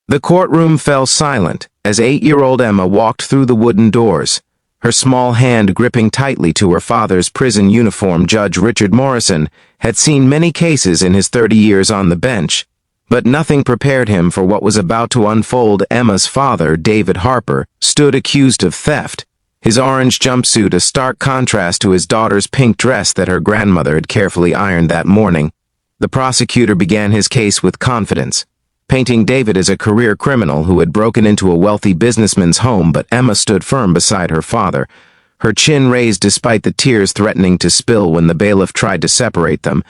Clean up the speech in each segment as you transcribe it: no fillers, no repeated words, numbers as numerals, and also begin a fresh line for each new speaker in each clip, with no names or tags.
The courtroom fell silent as 8-year-old Emma walked through the wooden doors, her small hand gripping tightly to her father's prison uniform. Judge Richard Morrison had seen many cases in his 30 years on the bench, but nothing prepared him for what was about to unfold. Emma's father, David Harper, stood accused of theft, his orange jumpsuit a stark contrast to his daughter's pink dress that her grandmother had carefully ironed that morning. The prosecutor began his case with confidence, painting David as a career criminal who had broken into a wealthy businessman's home. But Emma stood firm beside her father, her chin raised despite the tears threatening to spill when the bailiff tried to separate them.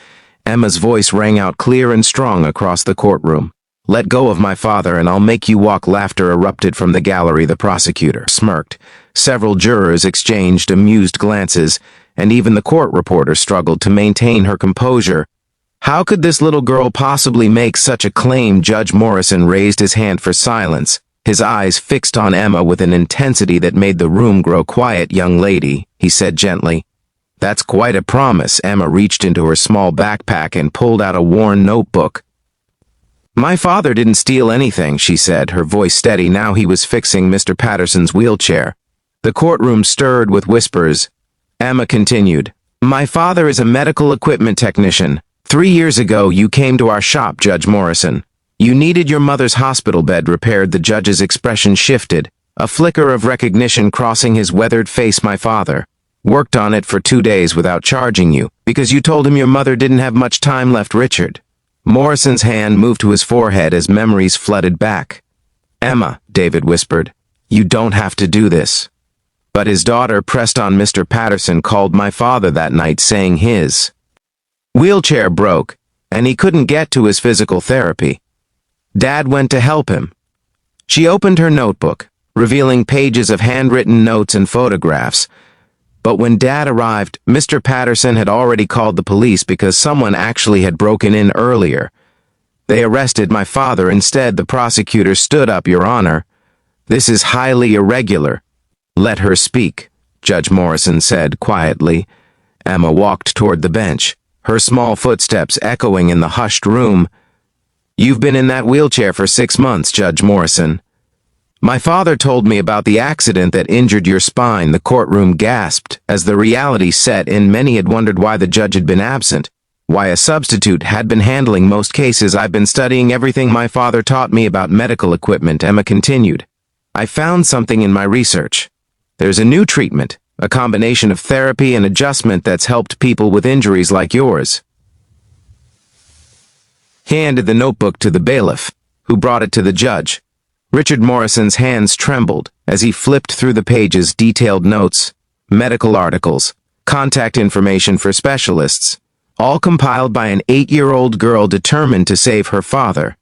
Emma's voice rang out clear and strong across the courtroom. "Let go of my father and I'll make you walk." Laughter erupted from the gallery. The prosecutor smirked. Several jurors exchanged amused glances, and even the court reporter struggled to maintain her composure. How could this little girl possibly make such a claim? Judge Morrison raised his hand for silence, his eyes fixed on Emma with an intensity that made the room grow quiet. "Young lady," he said gently, "that's quite a promise." Emma reached into her small backpack and pulled out a worn notebook. "My father didn't steal anything," she said, her voice steady. Now he was fixing Mr. Patterson's wheelchair. The courtroom stirred with whispers. Emma continued, "My father is a medical equipment technician. 3 years ago, you came to our shop, Judge Morrison. You needed your mother's hospital bed repaired." The judge's expression shifted, a flicker of recognition crossing his weathered face. "My father worked on it for 2 days without charging you, because you told him your mother didn't have much time left." Richard Morrison's hand moved to his forehead as memories flooded back. "Emma," David whispered, "you don't have to do this." But his daughter pressed on. "Mr. Patterson called my father that night saying his wheelchair broke, and he couldn't get to his physical therapy. Dad went to help him." She opened her notebook, revealing pages of handwritten notes and photographs. But when Dad arrived, Mr. Patterson had already called the police because someone actually had broken in earlier. "They arrested my father instead." The prosecutor stood up. "Your Honor, this is highly irregular." "Let her speak," Judge Morrison said quietly. Emma walked toward the bench, her small footsteps echoing in the hushed room. "You've been in that wheelchair for 6 months, Judge Morrison. My father told me about the accident that injured your spine." The courtroom gasped as the reality set in. Many had wondered why the judge had been absent, why a substitute had been handling most cases. "I've been studying everything my father taught me about medical equipment," Emma continued. "I found something in my research. There's a new treatment, a combination of therapy and adjustment that's helped people with injuries like yours." He handed the notebook to the bailiff, who brought it to the judge. Richard Morrison's hands trembled as he flipped through the pages. Detailed notes, medical articles, contact information for specialists, all compiled by an 8-year-old girl determined to save her father.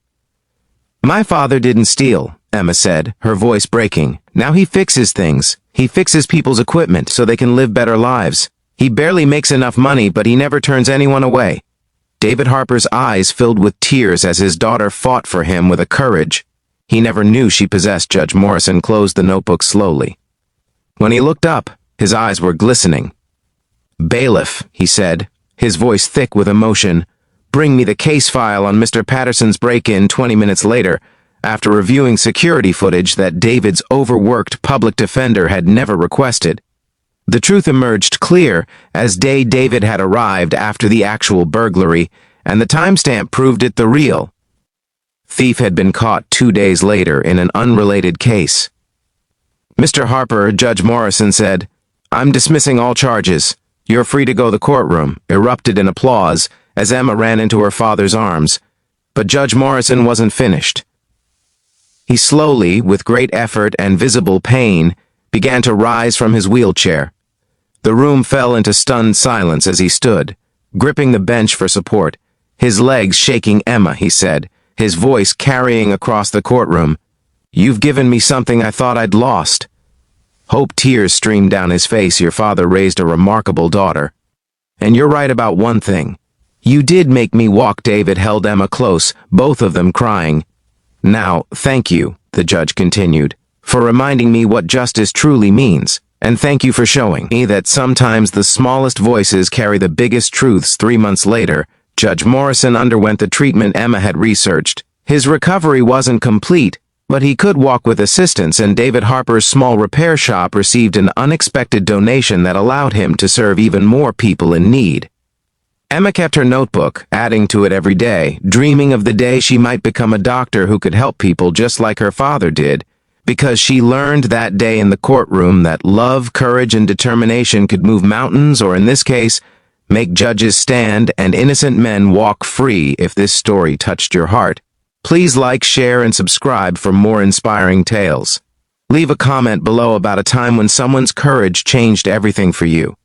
"My father didn't steal," Emma said, her voice breaking. "Now he fixes things. He fixes people's equipment so they can live better lives. He barely makes enough money, but he never turns anyone away." David Harper's eyes filled with tears as his daughter fought for him with a courage he never knew she possessed. Judge Morrison closed the notebook slowly. When he looked up, his eyes were glistening. "Bailiff," he said, his voice thick with emotion, "bring me the case file on Mr. Patterson's break-in." 20 minutes later, after reviewing security footage that David's overworked public defender had never requested, the truth emerged clear as David had arrived after the actual burglary, and the timestamp proved it. The real thief had been caught 2 days later in an unrelated case. "Mr. Harper," Judge Morrison said, "I'm dismissing all charges. You're free to go." The courtroom erupted in applause as Emma ran into her father's arms. But Judge Morrison wasn't finished. He slowly, with great effort and visible pain, began to rise from his wheelchair. The room fell into stunned silence as he stood, gripping the bench for support, his legs shaking. "Emma," he said, his voice carrying across the courtroom, "you've given me something I thought I'd lost." Hope tears streamed down his face. "Your father raised a remarkable daughter. And you're right about one thing. You did make me walk." David held Emma close, both of them crying. "Now, thank you," the judge continued, "for reminding me what justice truly means, and thank you for showing me that sometimes the smallest voices carry the biggest truths." 3 months later, Judge Morrison underwent the treatment Emma had researched. His recovery wasn't complete, But he could walk with assistance, and David Harper's small repair shop received an unexpected donation that allowed him to serve even more people in need. Emma kept her notebook, adding to it every day, dreaming of the day she might become a doctor who could help people just like her father did, because she learned that day in the courtroom that love, courage, and determination could move mountains, or in this case, make judges stand and innocent men walk free. If this story touched your heart, please like, share, and subscribe for more inspiring tales. Leave a comment below about a time when someone's courage changed everything for you.